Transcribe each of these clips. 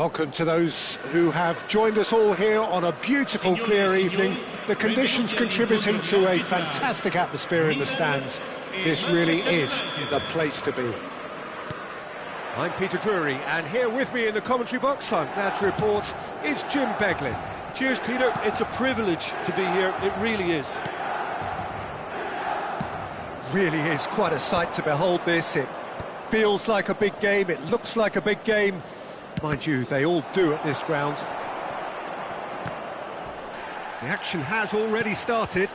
Welcome to those who have joined us all here on a beautiful, clear evening. The conditions contributing to a fantastic atmosphere in the stands. This really is the place to be. I'm Peter Drury, and here with me in the commentary box, I'm glad to report, is Jim Beglin. Cheers, Peter. It's a privilege to be here. It really is. Really is quite a sight to behold this. It feels like a big game, it looks like a big game. Mind you, they all do at this ground. The action has already started.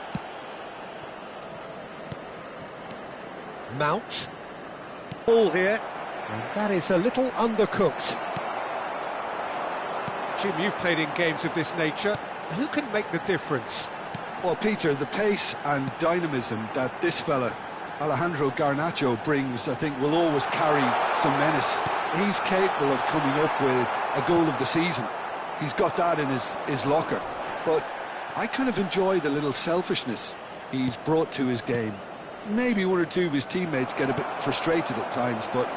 Mount. Ball here, and that is a little undercooked. Jim, you've played in games of this nature. Who can make the difference? Well, Peter, the pace and dynamism that this fella, Alejandro Garnacho, brings, I think, will always carry some menace. He's capable of coming up with a goal of the season. He's got that in his locker. But I kind of enjoy the little selfishness he's brought to his game. Maybe one or two of his teammates get a bit frustrated at times, but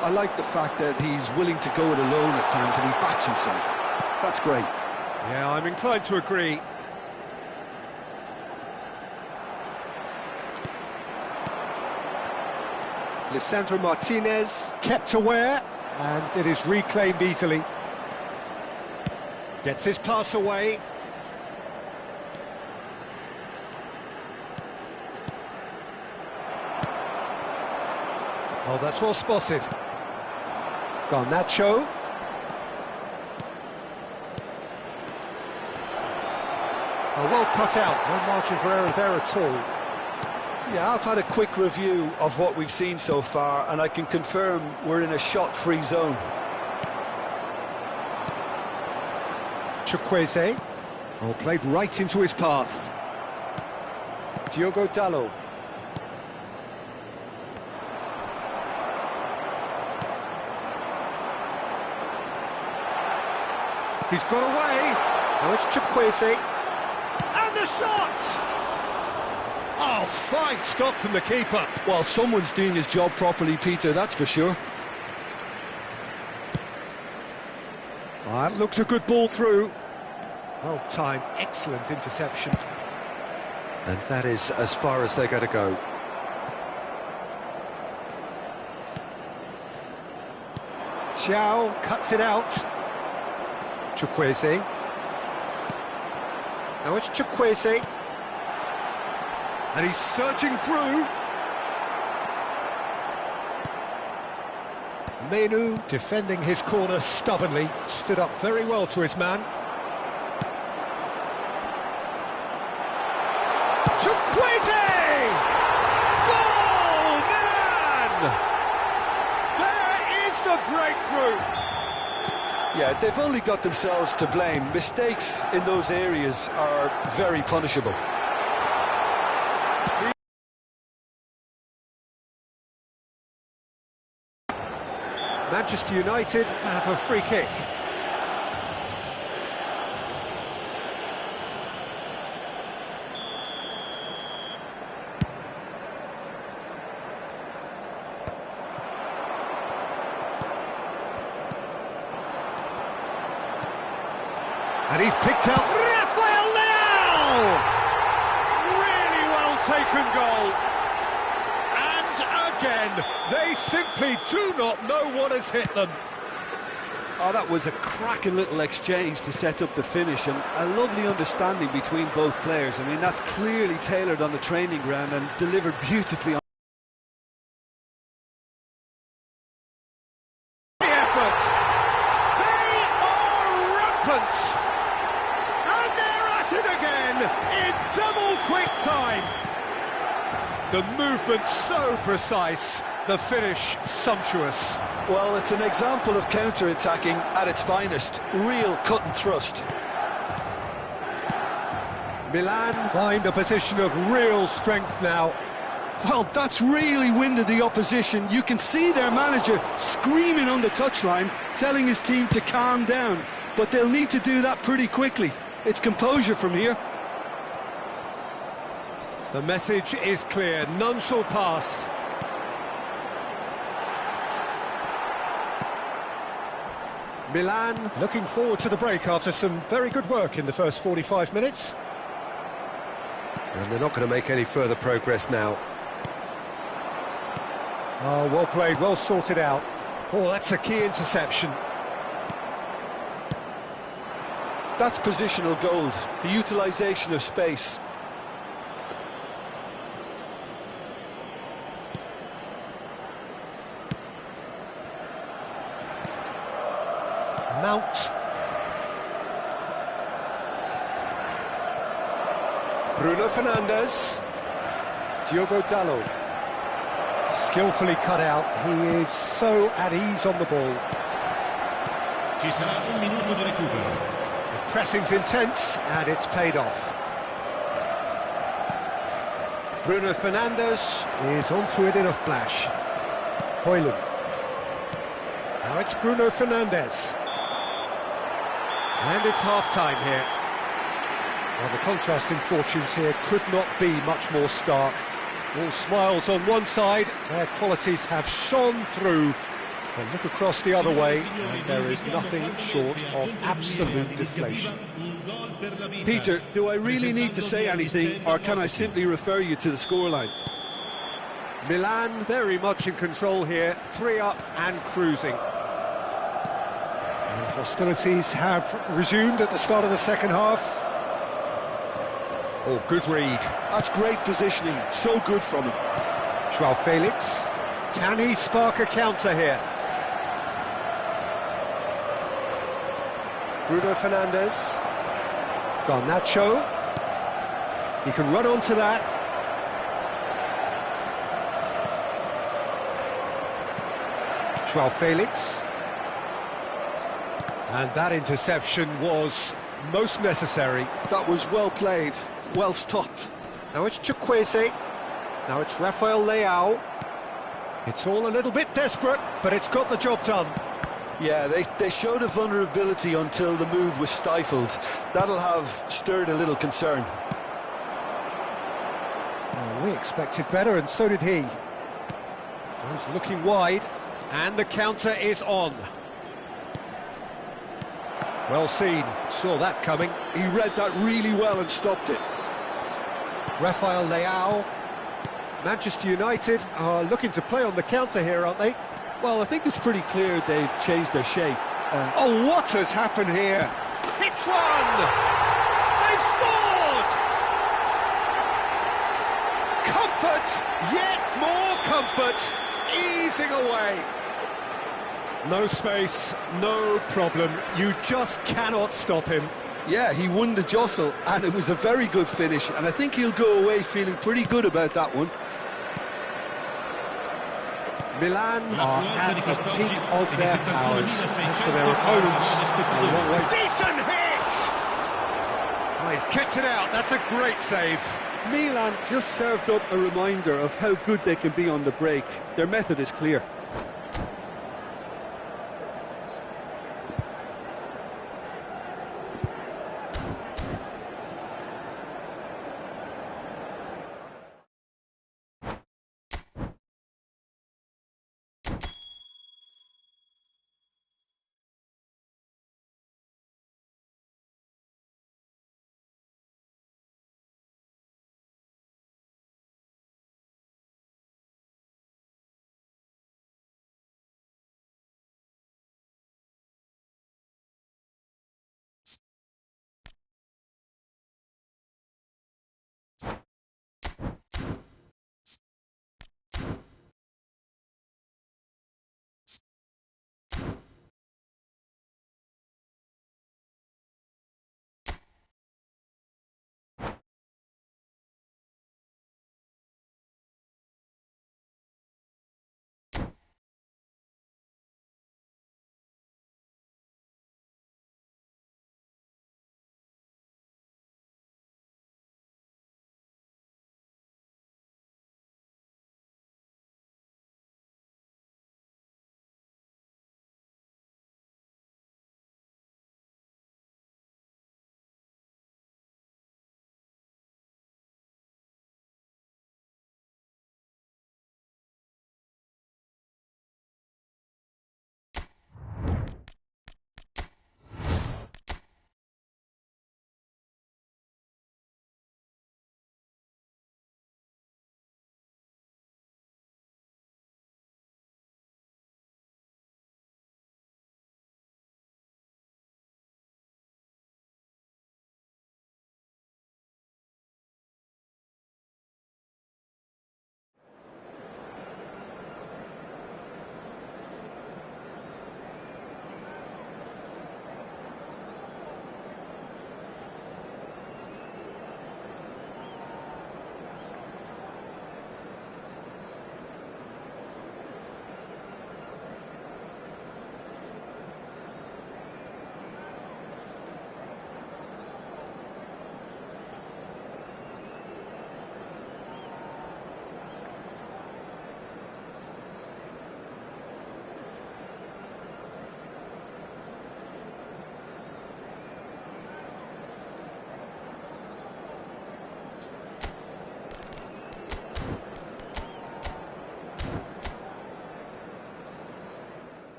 I like the fact that he's willing to go it alone at times and he backs himself. That's great. Yeah, I'm inclined to agree. Lisandro Martinez kept aware, and it is reclaimed easily. Gets his pass away. Oh, that's well spotted. Garnacho. Oh, well cut out. No margin for error there at all. Yeah, I've had a quick review of what we've seen so far, and I can confirm we're in a shot-free zone. Chukwueze. Oh, played right into his path. Diogo Dalot. He's got away. Now it's Chukwueze. And the shot! Oh, fine stop from the keeper. Well, someone's doing his job properly, Peter, that's for sure. That looks a good ball through. Well timed, excellent interception. And that is as far as they're going to go. Xiao cuts it out. Chukwueze. Now it's Chukwueze. And he's surging through. Menu defending his corner stubbornly, stood up very well to his man. Chukwueze! Goal, Milan! There is the breakthrough. Yeah, they've only got themselves to blame. Mistakes in those areas are very punishable. Manchester United have a free kick. And he's picked out Rafael Leao! Really well taken goal. Again, they simply do not know what has hit them. Oh, that was a cracking little exchange to set up the finish, and a lovely understanding between both players. I mean, that's clearly tailored on the training ground and delivered beautifully on the effort. They are rampant, and they're at it again in double quick time. The movement so precise, the finish sumptuous. Well, it's an example of counter-attacking at its finest. Real cut and thrust. Milan find a position of real strength now. Well, that's really winded the opposition. You can see their manager screaming on the touchline, telling his team to calm down. But they'll need to do that pretty quickly. It's composure from here. The message is clear, none shall pass. Milan looking forward to the break after some very good work in the first 45 minutes. And they're not going to make any further progress now. Oh, well played, well sorted out. Oh, that's a key interception. That's positional gold, the utilisation of space. Mount. Bruno Fernandes. Diogo Dalot. Skillfully cut out. He is so at ease on the ball. Ci sarà un minuto di recupero. The pressing's intense and it's paid off. Bruno Fernandes is onto it in a flash. Højlund. Now it's Bruno Fernandes. And it's half-time here. Well, the contrasting fortunes here could not be much more stark. All smiles on one side, their qualities have shone through. And look across the other way, and there is nothing short of absolute deflation. Peter, do I really need to say anything, or can I simply refer you to the scoreline? Milan very much in control here, 3 up and cruising. And hostilities have resumed at the start of the second half. Oh, good read. That's great positioning, so good from him. João Felix, can he spark a counter here? Bruno Fernandes. Garnacho. He can run onto that. João Felix. And that interception was most necessary. That was well played, well stopped. Now it's Chukwueze. Now it's Rafael Leao. It's all a little bit desperate, but it's got the job done. Yeah, they showed a vulnerability until the move was stifled. That'll have stirred a little concern. Well, we expected better, and so did he. He's looking wide, and the counter is on. Well seen, saw that coming. He read that really well and stopped it. Rafael Leao. Manchester United are looking to play on the counter here, aren't they? Well, I think it's pretty clear they've changed their shape. Oh, what has happened here? It's one! They've scored! Comfort, yet more comfort, easing away. No space, no problem. You just cannot stop him. Yeah, he won the jostle, and it was a very good finish, and I think he'll go away feeling pretty good about that one. Milan are at the peak of their powers. As for their opponents, a long way. Decent hit! Oh, he's kept it out. That's a great save. Milan just served up a reminder of how good they can be on the break. Their method is clear.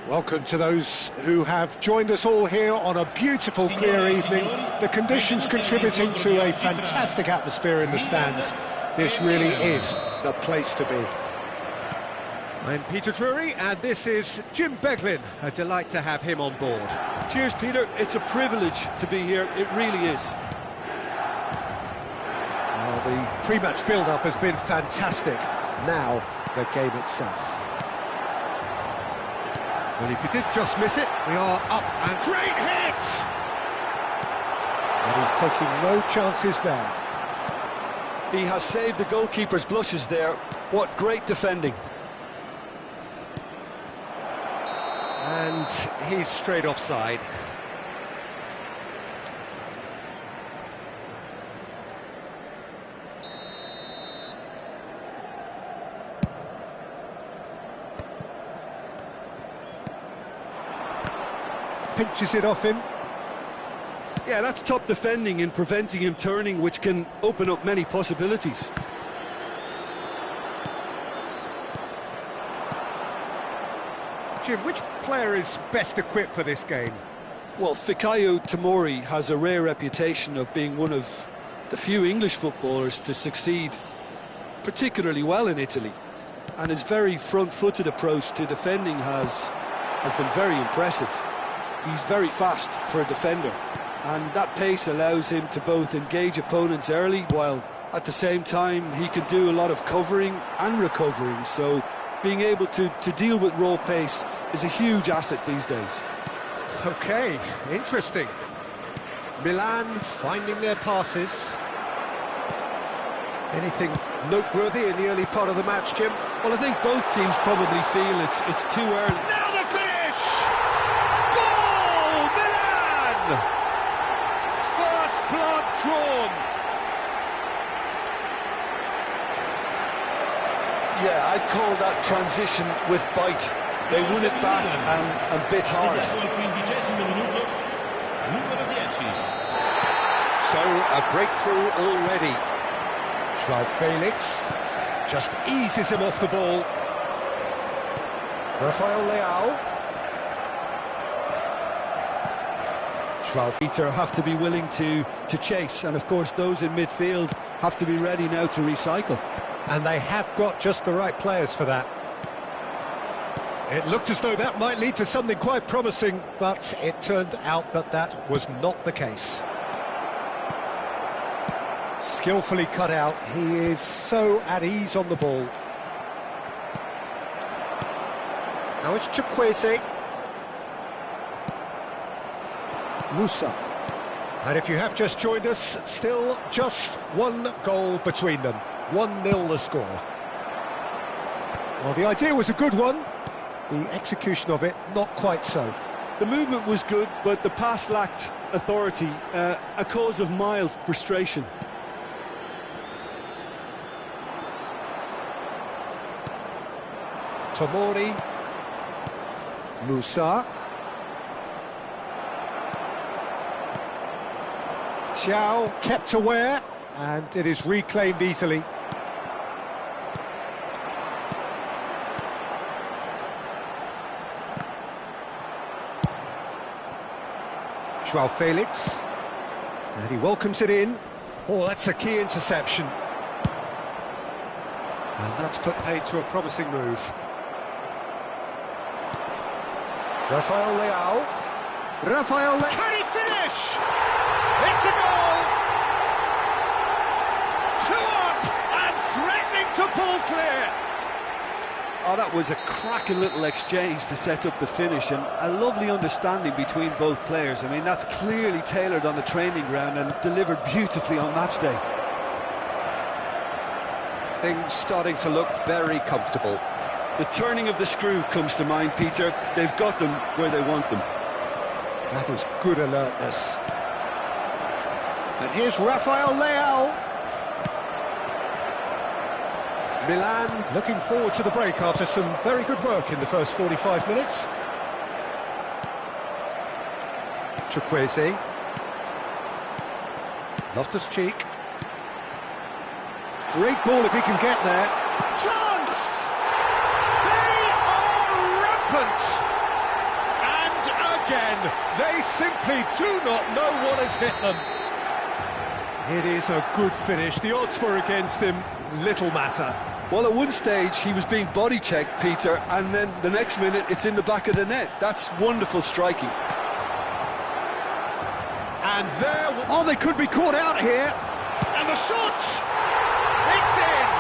Welcome to those who have joined us all here on a beautiful, clear evening. The conditions contributing to a fantastic atmosphere in the stands. This really is the place to be. I'm Peter Drury, and this is Jim Beglin. A delight to have him on board. Cheers, Peter. It's a privilege to be here. It really is. Well, the pre-match build-up has been fantastic. Now, the game itself. Well, if you did just miss it, we are up and great hit! And he's taking no chances there. He has saved the goalkeeper's blushes there. What great defending. And he's straight offside. Pinches it off him. Yeah, that's top defending in preventing him turning, which can open up many possibilities. Jim, which player is best equipped for this game? Well, Fikayo Tomori has a rare reputation of being one of the few English footballers to succeed particularly well in Italy, and his very front-footed approach to defending has been very impressive. He's very fast for a defender, and that pace allows him to both engage opponents early, while at the same time he can do a lot of covering and recovering, so being able to deal with raw pace is a huge asset these days. Okay, interesting. Milan finding their passes. Anything noteworthy in the early part of the match, Jim? Well, I think both teams probably feel it's too early. Now the finish! Goal! Milan! First blood drawn. Yeah, I'd call that transition with bite. They won it back and bit hard. So, a breakthrough already. João Felix Just eases him off the ball. Rafael Leao. Peter have to be willing to chase, and of course those in midfield have to be ready now to recycle. And they have got just the right players for that. It looked as though that might lead to something quite promising, But it turned out that that was not the case. Skillfully cut out. He is so at ease on the ball. now it's Chukwueze. Musa. And if you have just joined us, still just one goal between them. 1-0 the score. Well, the idea was a good one. The execution of it, not quite so. The movement was good, but the pass lacked authority, a cause of mild frustration. Tomori. Musa. Xiao kept aware, and it is reclaimed easily. Joao Felix, and he welcomes it in. Oh, that's a key interception. And that's put paid to a promising move. Rafael Leao. Can he finish? It's a goal! 2 up and threatening to pull clear. Oh, that was a cracking little exchange to set up the finish, and a lovely understanding between both players. I mean, that's clearly tailored on the training ground and delivered beautifully on match day. Things starting to look very comfortable. The turning of the screw comes to mind, Peter. They've got them where they want them. That is good alertness. And here's Rafael Leao. Milan looking forward to the break after some very good work in the first 45 minutes. Chukwueze. Loftus-Cheek. Great ball if he can get there. Chance! They are rampant! And again, they simply do not know what has hit them. It is a good finish. The odds were against him. Little matter. Well, at one stage, he was being body-checked, Peter, and then the next minute, it's in the back of the net. That's wonderful striking. And there... Oh, they could be caught out here. And the shot! It's in!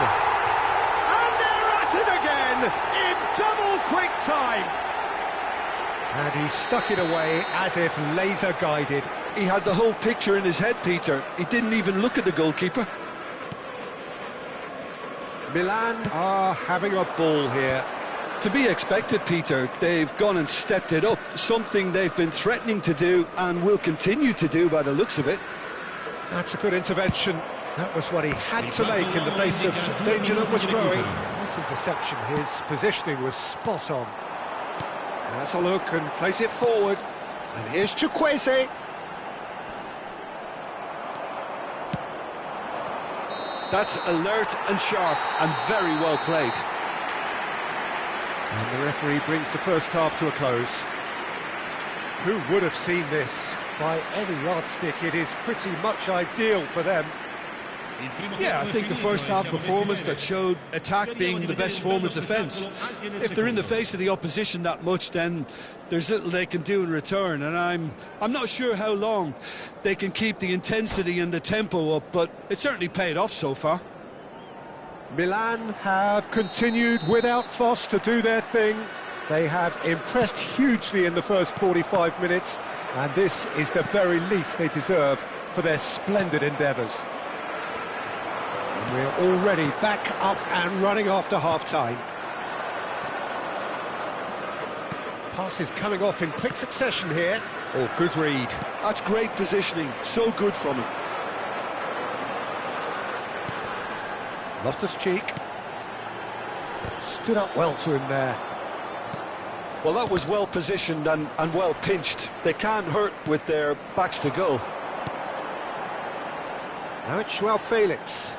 And they're at it again in double quick time. And he stuck it away as if laser-guided. He had the whole picture in his head, Peter. He didn't even look at the goalkeeper. Milan are having a ball here. To be expected, Peter. They've gone and stepped it up, something they've been threatening to do and will continue to do by the looks of it. That's a good intervention. That was what he had to make in the face of danger that was growing. This interception, his positioning was spot on. That's a look and place it forward. And here's Chukwueze. That's alert and sharp and very well played. And the referee brings the first half to a close. Who would have seen this? By any yardstick, it is pretty much ideal for them. Yeah, I think the first half performance that showed attack being the best form of defence. If they're in the face of the opposition that much, then there's little they can do in return, and I'm not sure how long they can keep the intensity and the tempo up, but it certainly paid off so far. Milan have continued without fuss to do their thing. They have impressed hugely in the first 45 minutes, and this is the very least they deserve for their splendid endeavours. And we're already back up and running after half-time. Passes coming off in quick succession here. Oh, good read. That's great positioning, so good from him. Loftus-Cheek. Stood up well to him there. Well, that was well positioned and well pinched. They can't hurt with their backs to goal. Now it's Joao Felix.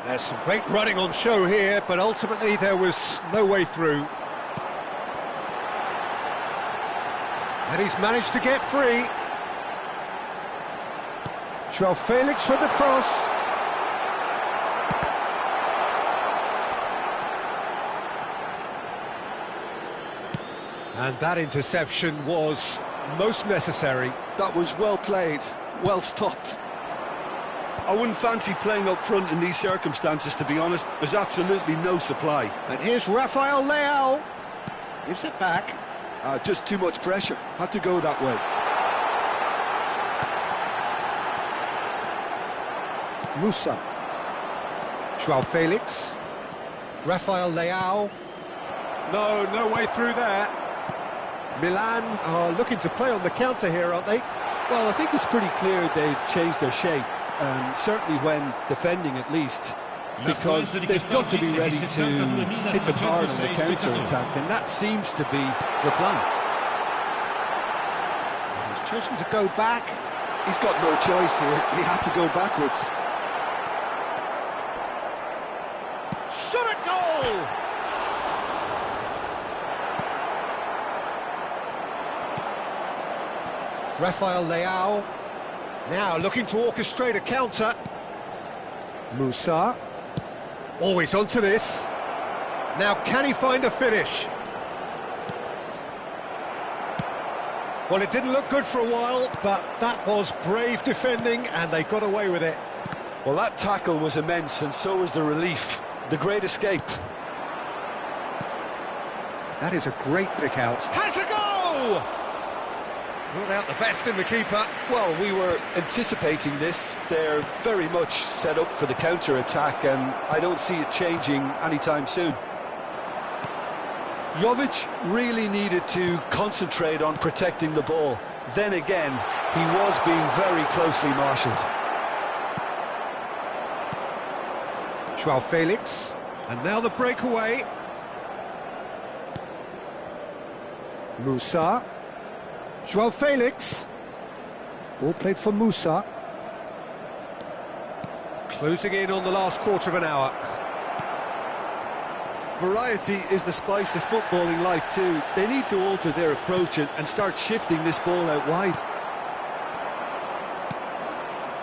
There's some great running on show here, but ultimately there was no way through. And he's managed to get free. Joao Felix with the cross. And that interception was most necessary. That was well played, well stopped. I wouldn't fancy playing up front in these circumstances, to be honest. There's absolutely no supply. And here's Rafael Leao. Gives it back. Just too much pressure. Had to go that way. Musa. Joao Felix. Rafael Leao. No way through there. Milan are looking to play on the counter here, aren't they? Well, I think it's pretty clear they've changed their shape, and certainly when defending at least, because they've got to be ready to hit them hard on the counter-attack, and that seems to be the plan. He's chosen to go back. He's got no choice here. He had to go backwards. Shot at goal! Rafael Leao. Now looking to orchestrate a counter. Musa. Always onto this. Now can he find a finish? Well, it didn't look good for a while, but that was brave defending and they got away with it. Well, that tackle was immense, and so was the relief. The great escape. That is a great pick out. Has a go! Ruled out the best in the keeper. Well, we were anticipating this. They're very much set up for the counter-attack, and I don't see it changing anytime soon. Jovic really needed to concentrate on protecting the ball. Then again, he was being very closely marshalled. Joao Felix. And now the breakaway. Musa. Joao Felix. Ball played for Musa. Closing in on the last quarter of an hour. Variety is the spice of footballing life too. They need to alter their approach and start shifting this ball out wide.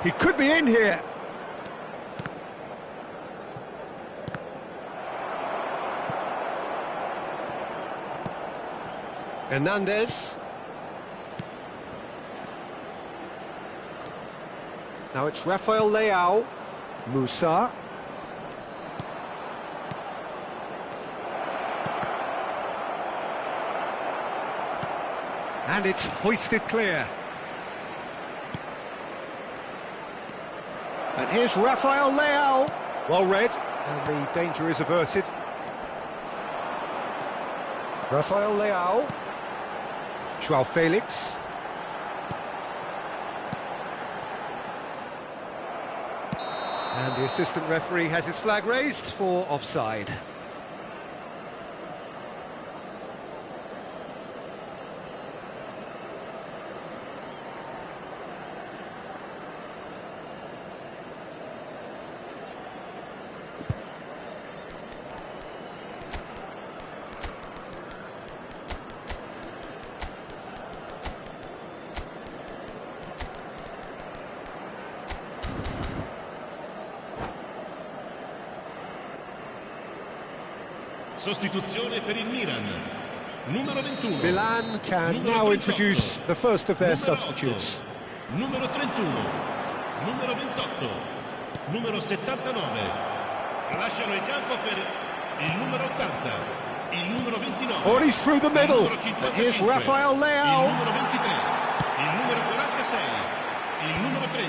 He could be in here. Hernandez. Now it's Rafael Leao. Musa. And it's hoisted clear. And here's Rafael Leao. Well read, and the danger is averted. Rafael Leao. Joao Felix. And the assistant referee has his flag raised for offside. Sostituzione per il Milan. Numero 21. Milan can now introduce the first of their substitutes. Numero 31. Numero 28. Numero 79. Lasciano il campo per il numero 80. Il numero 29. Oh, he's through the middle. And here's Rafael Il Leao. numero 23. Il numero 46. Il numero 30.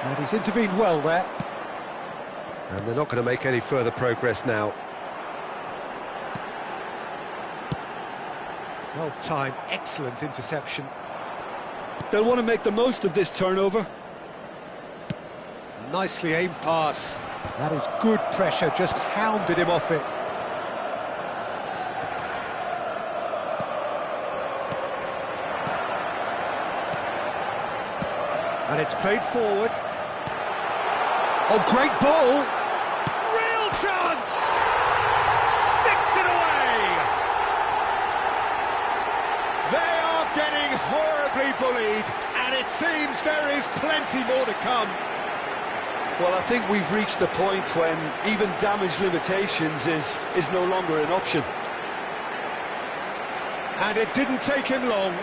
And he's intervened well there. And they're not going to make any further progress now. Well timed, excellent interception. They'll want to make the most of this turnover. Nicely aimed pass. That is good pressure, just hounded him off it. And it's played forward. Oh, great ball! Real chance! Sticks it away! They are getting horribly bullied, and it seems there is plenty more to come. Well, I think we've reached the point when even damage limitations is no longer an option. And it didn't take him long.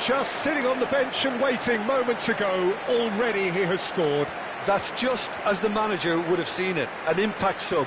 Just sitting on the bench and waiting moments ago, already he has scored. That's just as the manager would have seen it, an impact sub.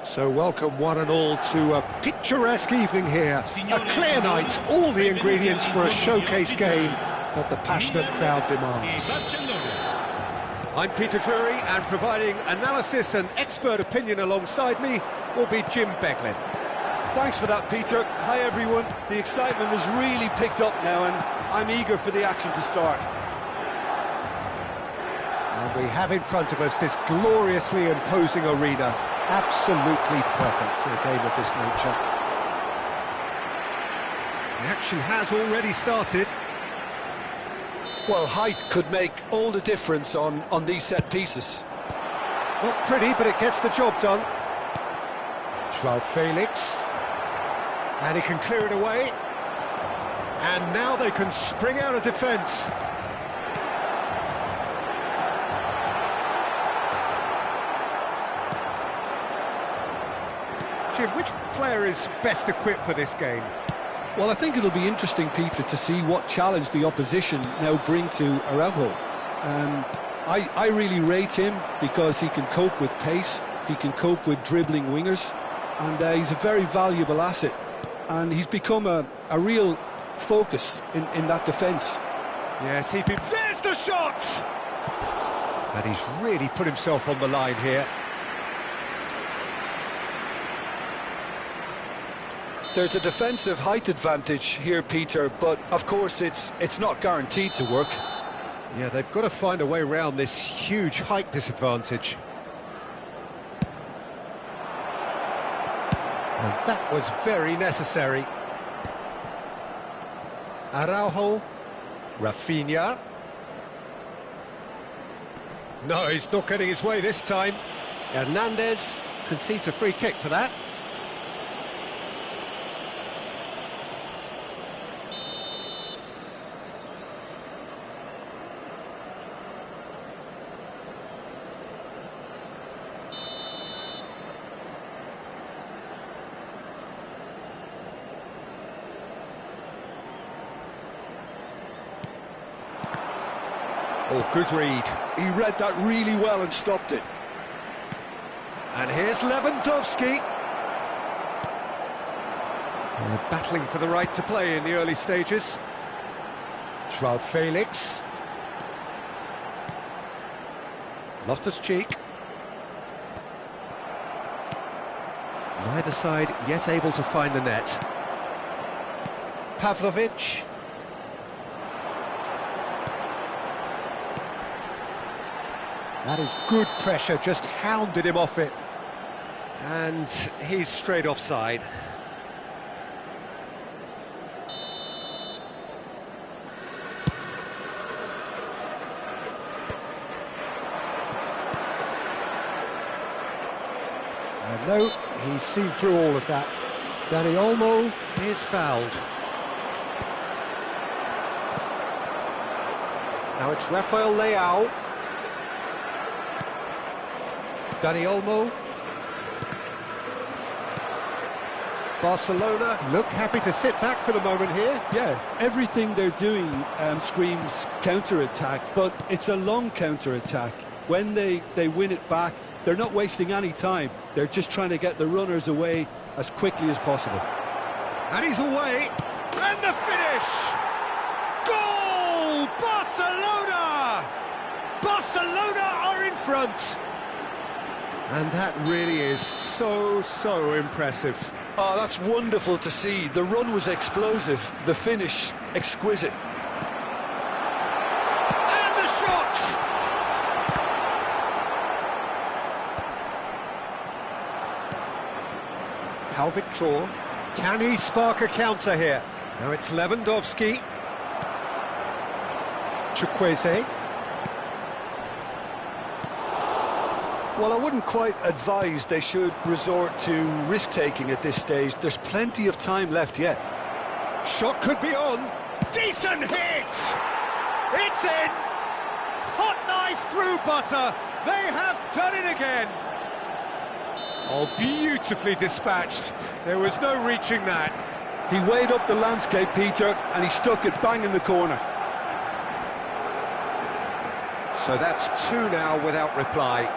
So welcome one and all to a picturesque evening here. A clear night, all the ingredients for a showcase game that the passionate crowd demands. I'm Peter Drury, and providing analysis and expert opinion alongside me will be Jim Beglin. Thanks for that, Peter. Hi, everyone. The excitement has really picked up now, and I'm eager for the action to start. And we have in front of us this gloriously imposing arena. Absolutely perfect for a game of this nature. The action has already started. Well, height could make all the difference on these set pieces. Not pretty, but it gets the job done. João Felix. And he can clear it away. And now they can spring out of defence. Jim, which player is best equipped for this game? Well, I think it'll be interesting, Peter, to see what challenge the opposition now bring to Araujo. I really rate him because he can cope with pace, he can cope with dribbling wingers, and he's a very valuable asset. And he's become a real focus in that defence. Yes, there's the shot! And he's really put himself on the line here. There's a defensive height advantage here, Peter, but of course it's not guaranteed to work. Yeah, they've got to find a way around this huge height disadvantage. And that was very necessary. Araujo, Rafinha. No, he's not getting his way this time. Hernandez concedes a free kick for that. Oh, good read. He read that really well and stopped it. And here's Lewandowski. They're battling for the right to play in the early stages. João Felix. Loftus-Cheek. Neither side yet able to find the net. Pavlovic. That is good pressure, just hounded him off it. And he's straight offside. And no, he's seen through all of that. Dani Olmo Is fouled. Now it's Rafael Leao. Dani Olmo. Barcelona look happy to sit back for the moment here. Yeah, everything they're doing screams counter-attack, but it's a long counter-attack. When they win it back, they're not wasting any time. They're just trying to get the runners away as quickly as possible. And he's away. And the finish! Goal! Barcelona! Barcelona are in front. And that really is so impressive. Oh, that's wonderful to see. The run was explosive, the finish exquisite. And the shot! Pau Victor. Can he spark a counter here? Now it's Lewandowski. Chukwueze. Well, I wouldn't quite advise they should resort to risk-taking at this stage. There's plenty of time left yet. Shot could be on. Decent hit! It's in! Hot knife through butter. They have done it again. Oh, beautifully dispatched. There was no reaching that. He weighed up the landscape, Peter, and he stuck it bang in the corner. So that's two now without reply.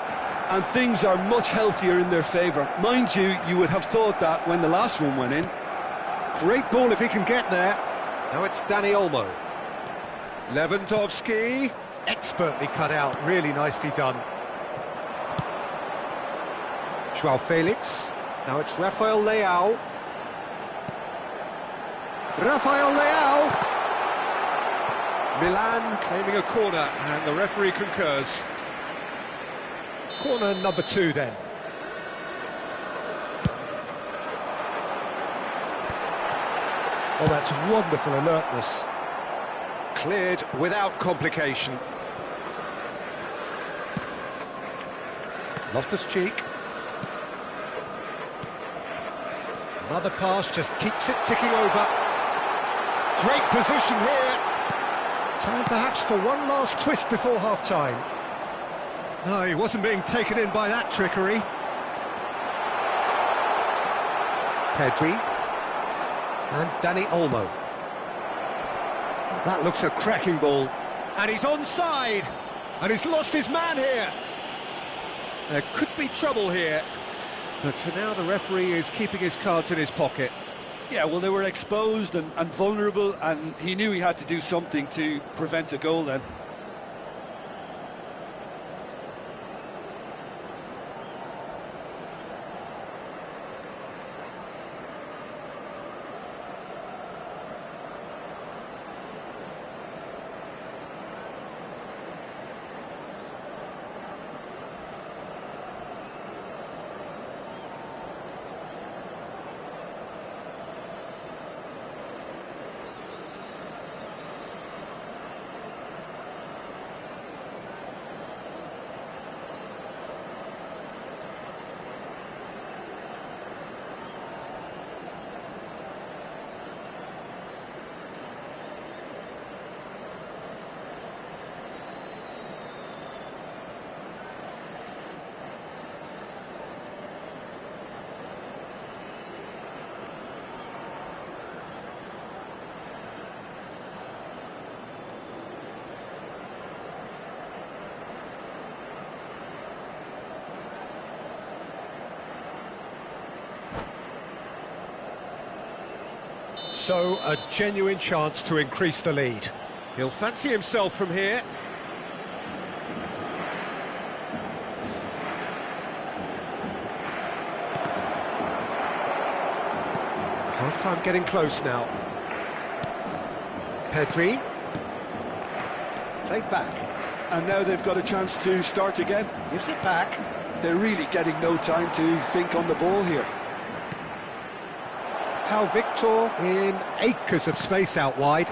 and things are much healthier in their favour. Mind you, you would have thought that when the last one went in. Great ball if he can get there. Now it's Dani Olmo. Lewandowski, expertly cut out, really nicely done. Joao Felix, now it's Rafael Leao. Rafael Leao! Milan claiming a corner, and the referee concurs. Corner number 2 then. Oh, that's wonderful alertness. Cleared without complication. Loftus-Cheek. Another pass just keeps it ticking over. Great position here. Time perhaps for one last twist before half-time. No, he wasn't being taken in by that trickery. Pedri. And Dani Olmo. That looks a cracking ball. And he's onside. And he's lost his man here. There could be trouble here. But for now, the referee is keeping his cards in his pocket. Yeah, well, they were exposed and vulnerable, and he knew he had to do something to prevent a goal then. So, a genuine chance to increase the lead. He'll fancy himself from here. Half-time getting close now. Pedri. Played back. And now they've got a chance to start again. Gives it back. They're really getting no time to think on the ball here. Pau Victor in acres of space out wide.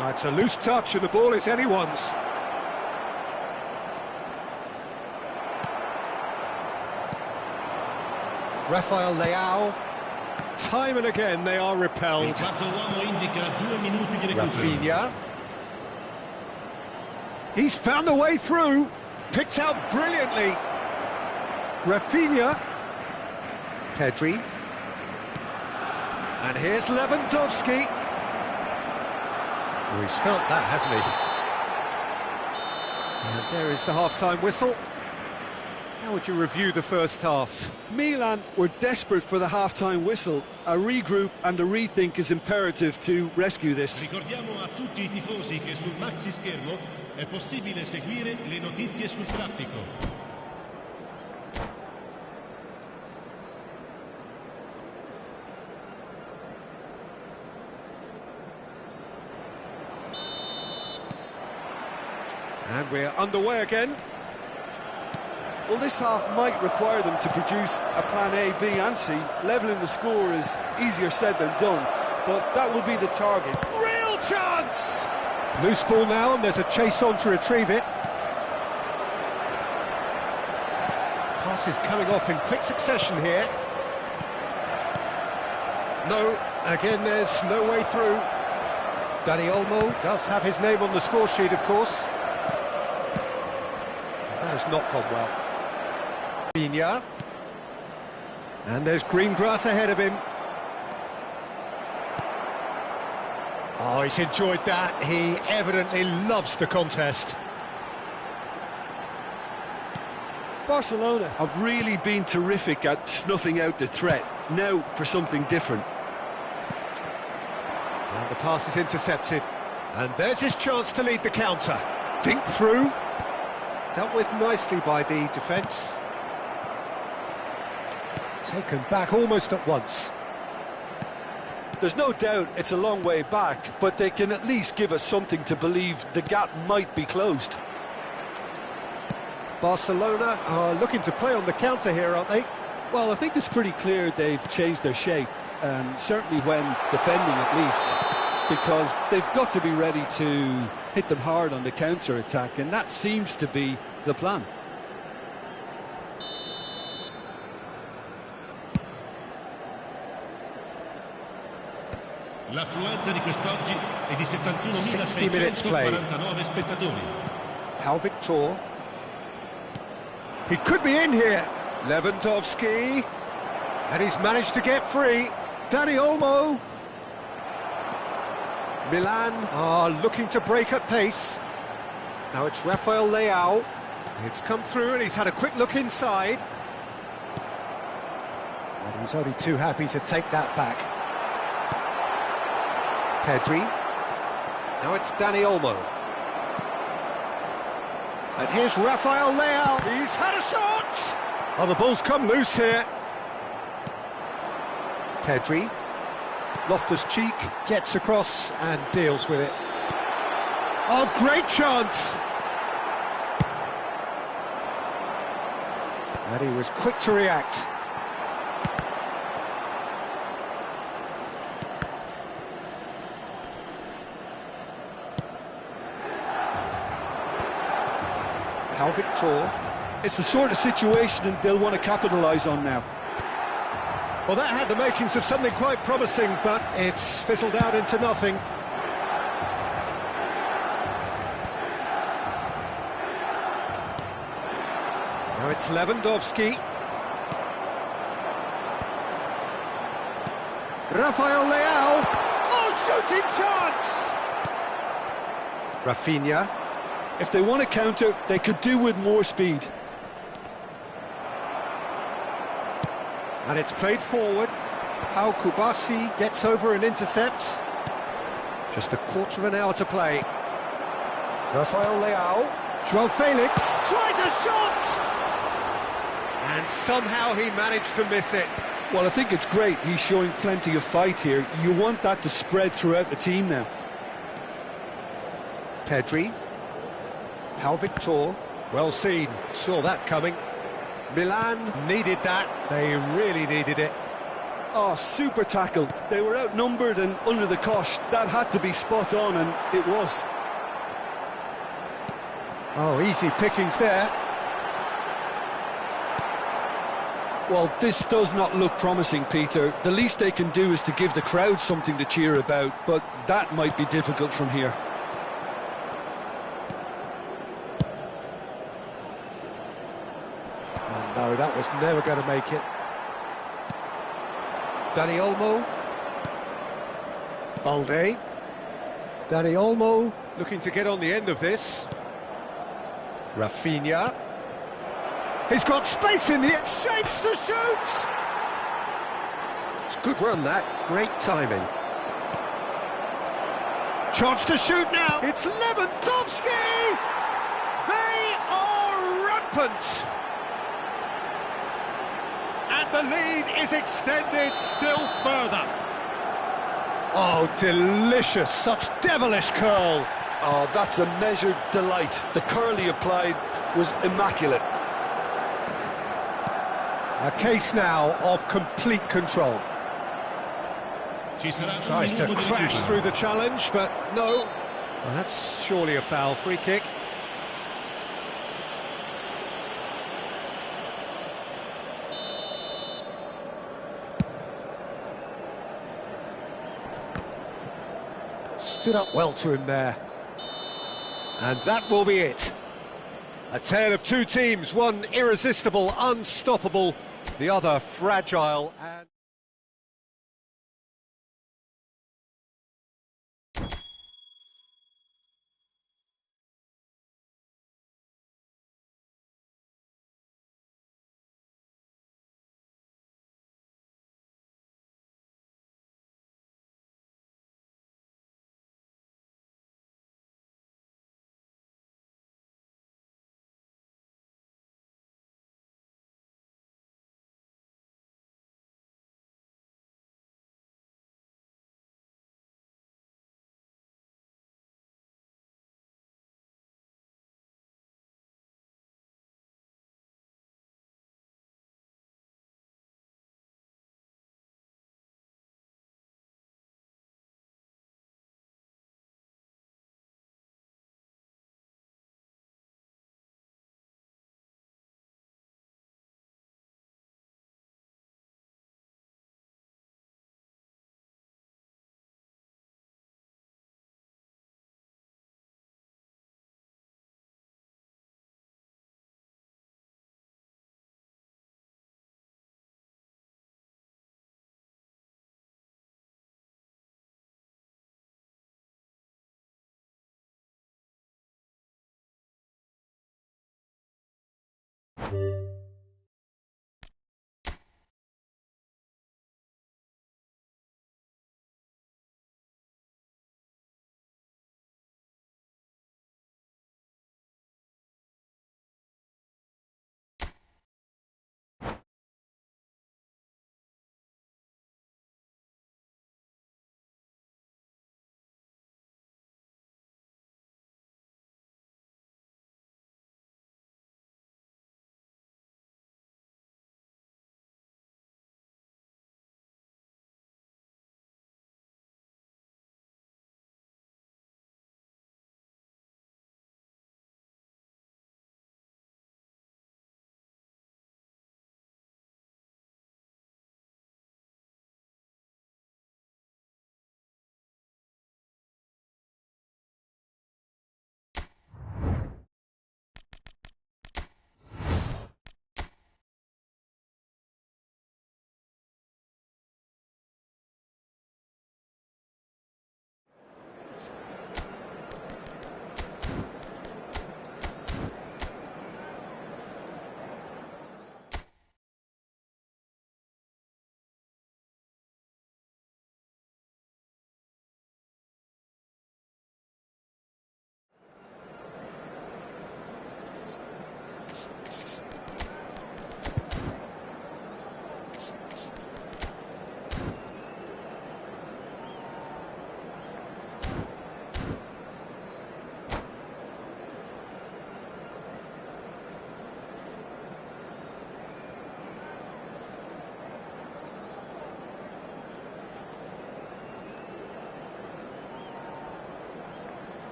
It's a loose touch and the ball is anyone's. Rafael Leao. Time and again they are repelled. Rafinha. He's found a way through. Picked out brilliantly. Rafinha. Pedri. And here's Lewandowski. Oh, he's felt that, hasn't he? And there is the half-time whistle. How would you review the first half? Milan were desperate for the half-time whistle. A regroup and a rethink is imperative to rescue this. Ricordiamo a tutti I tifosi che sul maxi schermo è possibile seguire le notizie sul traffico. And we're underway again. Well, this half might require them to produce a plan A, B and C. Levelling the score is easier said than done, but that will be the target. Real chance! Loose ball now, and there's a chase on to retrieve it. Pass is coming off in quick succession here. No, again there's no way through. Dani Olmo does have his name on the score sheet, of course. That has not gone well. Rafinha. And there's green grass ahead of him. Oh, he's enjoyed that. He evidently loves the contest. Barcelona have really been terrific at snuffing out the threat. Now for something different. And the pass is intercepted. And there's his chance to lead the counter. Dink through. Dealt with nicely by the defence. Taken back almost at once. There's no doubt it's a long way back, but they can at least give us something to believe the gap might be closed. Barcelona are looking to play on the counter here, aren't they? Well, I think it's pretty clear they've changed their shape, certainly when defending at least, because they've got to be ready to hit them hard on the counter-attack, and that seems to be the plan. L'affluenza di quest'oggi è di 60 minutes play. 71.649 spettatori. Pau Victor. He could be in here. Lewandowski. And he's managed to get free. Dani Olmo. Milan are looking to break at pace. Now it's Rafael Leao. It's come through and he's had a quick look inside. And he's only too happy to take that back. Pedri. Now it's Dani Olmo. And here's Rafael Leao. He's had a shot! Oh, the ball's come loose here. Pedri. Loftus-Cheek gets across and deals with it. Oh, great chance! And he was quick to react. Pau Victor. It's the sort of situation they'll want to capitalise on now. Well, that had the makings of something quite promising, but it's fizzled out into nothing. Now it's Lewandowski. Rafael Leao. Oh, shooting chance! Rafinha. If they want to counter, they could do with more speed. And it's played forward. Pau Kubasi gets over and intercepts. Just a quarter of an hour to play. Rafael Leao. João Felix tries a shot! And somehow he managed to miss it. Well, I think it's great. He's showing plenty of fight here. You want that to spread throughout the team now. Pedri. Pau Victor. Well seen. Saw that coming. Milan needed that. They really needed it. Oh, super tackle. They were outnumbered and under the cosh. That had to be spot on, and it was. Oh, easy pickings there. Well, this does not look promising, Peter. The least they can do is to give the crowd something to cheer about, but that might be difficult from here. Oh, no, that was never going to make it. Dani Olmo. Balde. Dani Olmo looking to get on the end of this. Rafinha. He's got space in the shapes to shoot! It's a good run, that. Great timing. Chance to shoot now. It's Lewandowski! They are rampant! And the lead is extended still further. Oh, delicious. Such devilish curl. Oh, that's a measured delight. The curl he applied was immaculate. A case now of complete control. Tries to crash through the challenge, but no. Well, that's surely a foul. Free kick. Stood up well to him there. And that will be it. A tale of two teams, one irresistible, unstoppable, the other fragile and...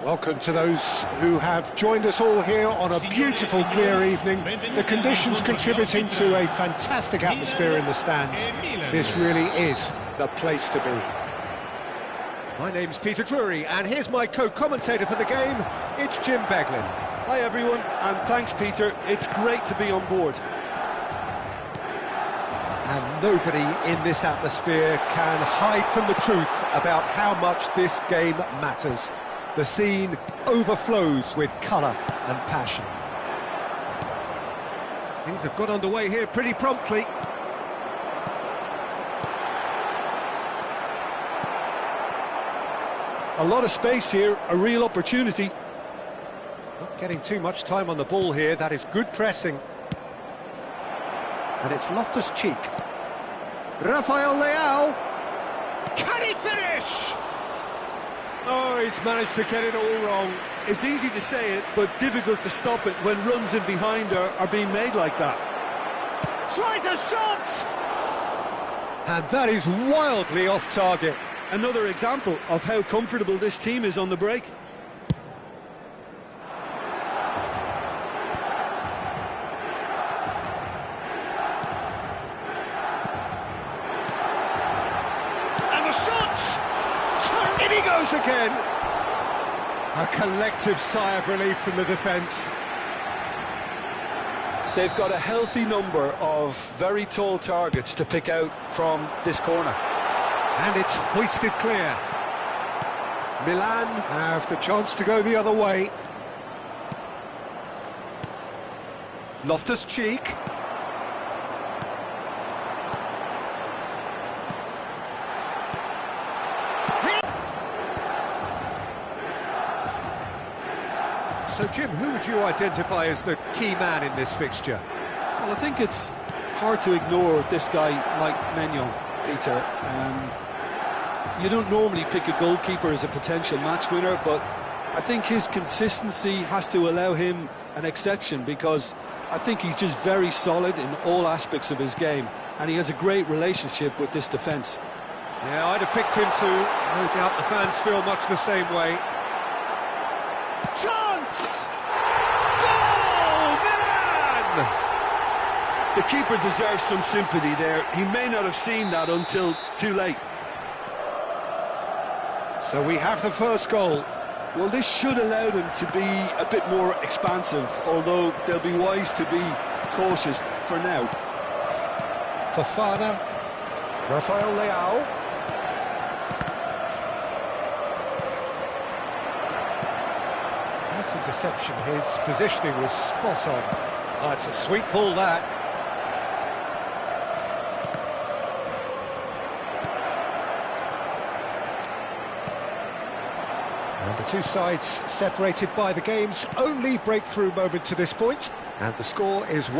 Welcome to those who have joined us all here on a beautiful, clear evening. The conditions contributing to a fantastic atmosphere in the stands. This really is the place to be. My name's Peter Drury, and here's my co-commentator for the game. It's Jim Beglin. Hi everyone, and thanks Peter. It's great to be on board. And nobody in this atmosphere can hide from the truth about how much this game matters. The scene overflows with colour and passion. Things have got underway here pretty promptly. A lot of space here, a real opportunity. Not getting too much time on the ball here, that is good pressing. And it's Loftus-Cheek. Rafael Leao. Can he finish? Oh, he's managed to get it all wrong. It's easy to say it, but difficult to stop it when runs in behind are being made like that. Tries a shot! And that is wildly off target. Another example of how comfortable this team is on the break. And the shot! In he goes again! A collective sigh of relief from the defence. They've got a healthy number of very tall targets to pick out from this corner. And it's hoisted clear. Milan have the chance to go the other way. Loftus-Cheek. So, Jim, who would you identify as the key man in this fixture? Well, I think it's hard to ignore this guy, Mike Maignan, Peter. You don't normally pick a goalkeeper as a potential match winner, but I think his consistency has to allow him an exception because I think he's just very solid in all aspects of his game, and he has a great relationship with this defence. Yeah, I'd have picked him too. No doubt the fans feel much the same way. Chance! Goal, Milan! The keeper deserves some sympathy there. He may not have seen that until too late. So we have the first goal. Well, this should allow them to be a bit more expansive, although they'll be wise to be cautious for now. Fofana, Rafael Leao. Nice interception, his positioning was spot on. Oh, it's a sweet ball, that. And the two sides separated by the game's only breakthrough moment to this point. And the score is 1-0.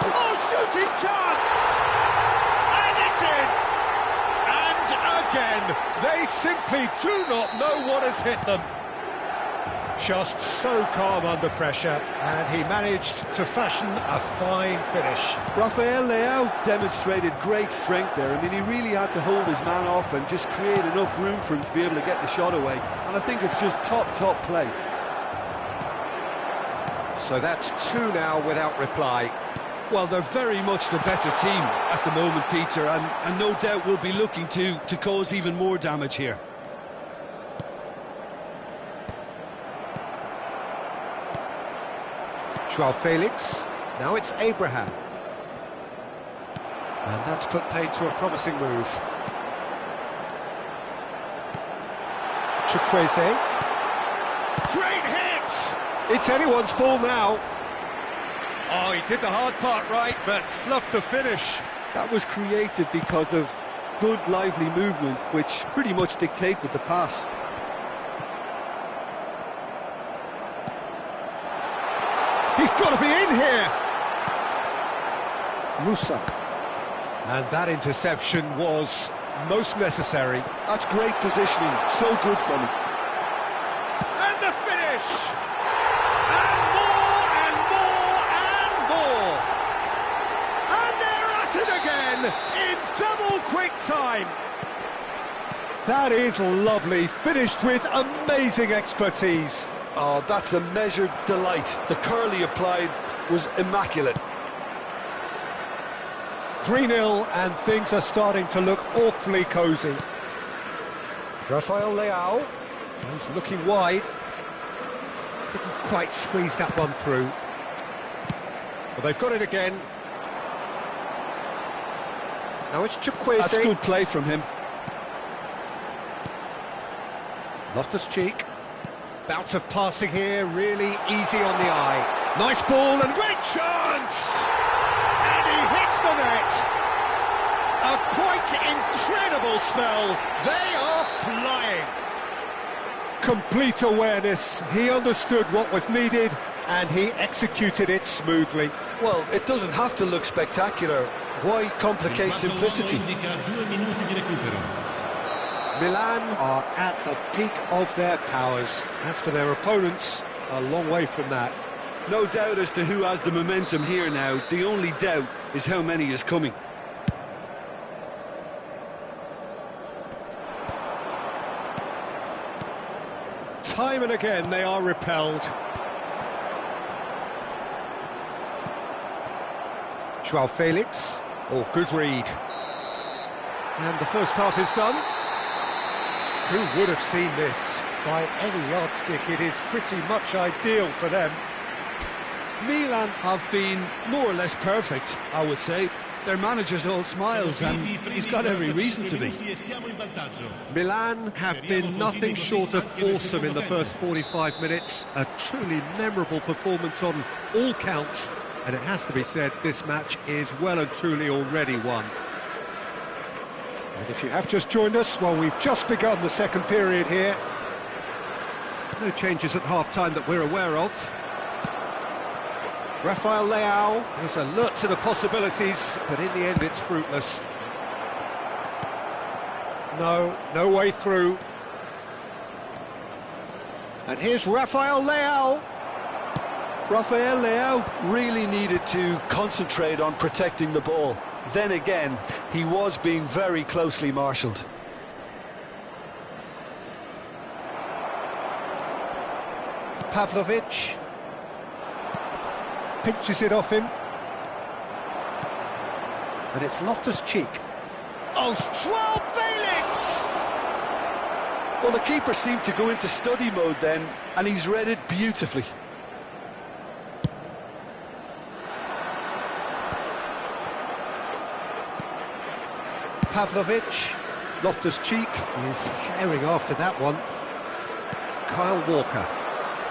Oh, shooting chance! And it's in! And again, they simply do not know what has hit them. Just so calm under pressure, and he managed to fashion a fine finish. Rafael Leao demonstrated great strength there. I mean, he really had to hold his man off and just create enough room for him to be able to get the shot away. And I think it's just top play. So that's 2 now without reply. Well, they're very much the better team at the moment, Peter, and no doubt will be looking to cause even more damage here. Joao Felix, now it's Abraham. And that's put paid to a promising move. Chukwueze. Great hit! It's anyone's ball now. Oh, he did the hard part right, but fluffed the finish. That was created because of good, lively movement, which pretty much dictated the pass. He's got to be in here! Musa. And that interception was most necessary. That's great positioning, so good from him. And the finish! And more, and more, and more! And they're at it again, in double quick time! That is lovely, finished with amazing expertise. Oh, that's a measured delight. The curl he applied was immaculate. 3-0, and things are starting to look awfully cosy. Rafael Leao, he's looking wide. Couldn't quite squeeze that one through. Well, they've got it again. Now it's Chukwueze. That's good play from him. Loftus-Cheek. Bout of passing here, really easy on the eye. Nice ball and Great chance! And he hits the net! A quite incredible spell. They are flying. complete awareness. He understood what was needed and he executed it smoothly. Well, it doesn't have to look spectacular. Why complicate simplicity? Milan are at the peak of their powers. As for their opponents, a long way from that. No doubt as to who has the momentum here now. The only doubt is how many is coming. Time and again they are repelled. Joao Felix. Oh, good read. And the first half is done. Who would have seen this? By any yardstick, it is pretty much ideal for them. Milan have been more or less perfect, I would say. Their manager's all smiles and he's got every reason to be. Milan have been nothing short of awesome in the first 45 minutes. A truly memorable performance on all counts. And it has to be said, this match is well and truly already won. And if you have just joined us, well, we've just begun the second period here. No changes at half-time that we're aware of. Rafael Leao is alert to the possibilities, but in the end it's fruitless. No way through. And here's Rafael Leao. Rafael Leao really needed to concentrate on protecting the ball. Then again, he was being very closely marshalled. Pavlovic pinches it off him. And it's Loftus-Cheek. Oh, João Felix! Well, the keeper seemed to go into study mode then, and he's read it beautifully. Pavlovic, Loftus-Cheek is herring after that one. Kyle Walker.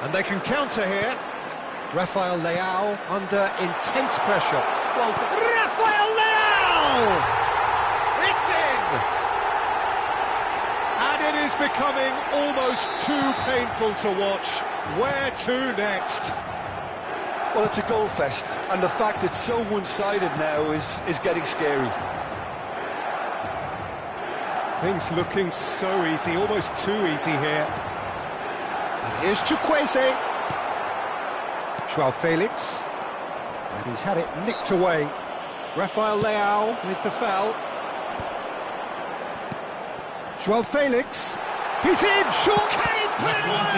And they can counter here. Rafael Leao under intense pressure. Well, Rafael Leao! It's in! And it is becoming almost too painful to watch. Where to next? Well, it's a goal fest, and the fact it's so one-sided now is getting scary. Things looking so easy, almost too easy here. And here's Chukwueze. João Felix. And he's had it nicked away. Rafael Leao with the foul. João Felix. He's in! Short! Can he put it away?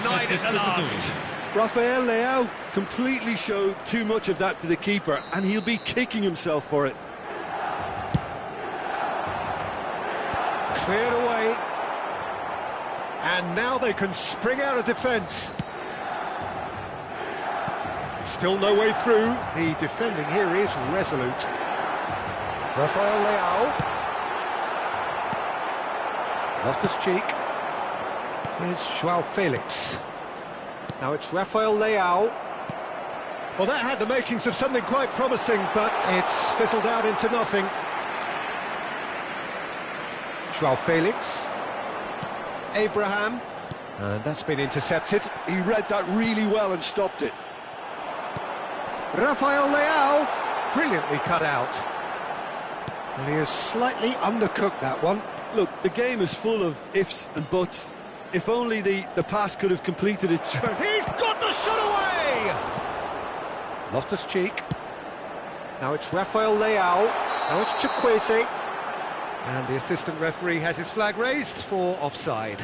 Denied at the last. Rafael Leao completely showed too much of that to the keeper, and he'll be kicking himself for it. Cleared away. And now they can spring out of defence. Still no way through. The defending here is resolute. Rafael Leao. Loftus-Cheek. Here's João Felix. Now it's Rafael Leao. Well, that had the makings of something quite promising, but it's fizzled out into nothing. João Felix. Abraham. And that's been intercepted. He read that really well and stopped it. Rafael Leao. Brilliantly cut out. And he has slightly undercooked that one. Look, the game is full of ifs and buts. If only the pass could have completed its journey. He's got the shot away! Loftus-Cheek. Now it's Rafael Leao. Now it's Chukwueze. And the assistant referee has his flag raised for offside.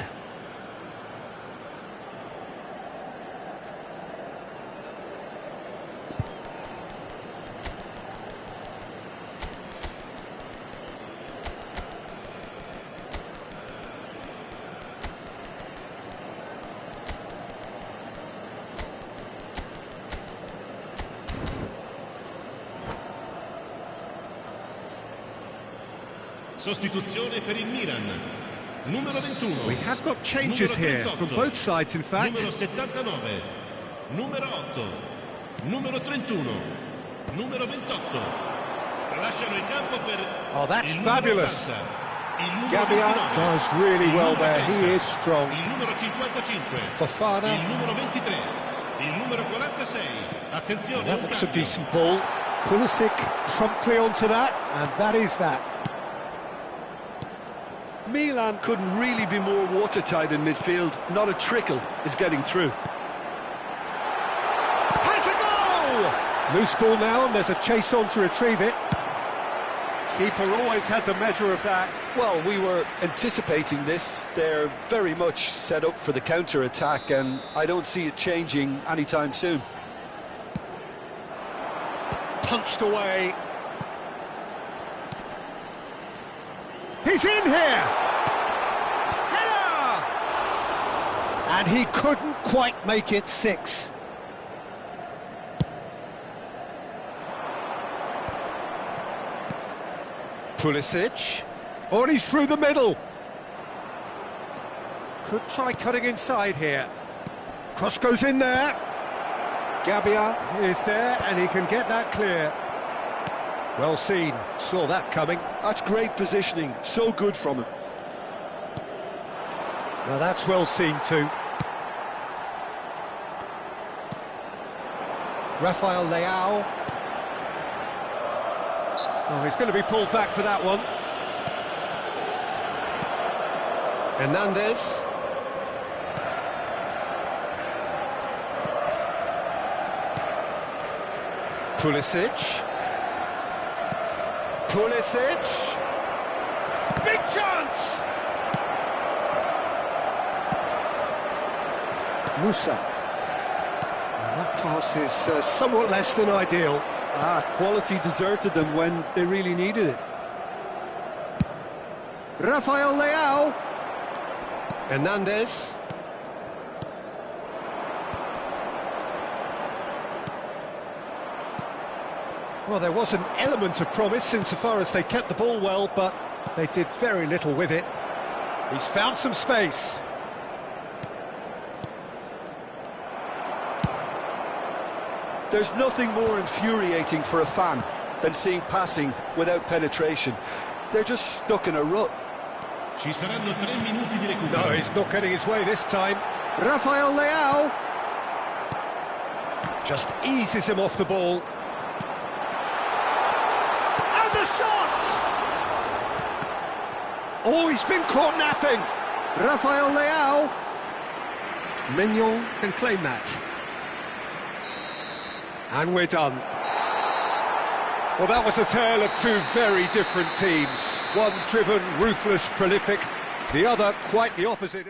Sostituzione per il Milan. Numero 21. We have got changes here from both sides, in fact. Numero 79. Numero 8. Numero 31. Numero 28. Lasciano il campo per Oh, that's il fabulous. 80, il numero Gabbia 29, does really il well numero there. 30, He is strong. Il numero 55. Fofana. Il numero 23. Il numero 46. Attenzione. That looks a decent ball. Pulisic promptly onto that, and that is that. Milan couldn't really be more watertight in midfield. Not a trickle is getting through. Has a goal! Loose ball now, and there's a chase on to retrieve it. Keeper always had the measure of that. Well, we were anticipating this. They're very much set up for the counter-attack, and I don't see it changing anytime soon. Punched away. He's in here! Header! And he couldn't quite make it 6. Pulisic. Oh, and he's through the middle. Could try cutting inside here. Cross goes in there. Gabbia is there, and he can get that clear. Well seen, saw that coming. That's great positioning, so good from him. Now that's well seen too. Rafael Leao. Oh, he's going to be pulled back for that one. Hernandez. Pulisic. Pulisic. Big chance! Musa. And that pass is somewhat less than ideal. Quality deserted them when they really needed it. Rafael Leao. Hernandez. Well, there was an element of promise insofar as they kept the ball well, but they did very little with it. He's found some space. There's nothing more infuriating for a fan than seeing passing without penetration. They're just stuck in a rut. Ci saranno 3 minuti di recupero. No, he's not getting his way this time. Rafael Leao. Just eases him off the ball. And the shot! Oh, he's been caught napping. Rafael Leao. Mignon can claim that. And we're done. Well, that was a tale of two very different teams. One driven, ruthless, prolific. The other quite the opposite.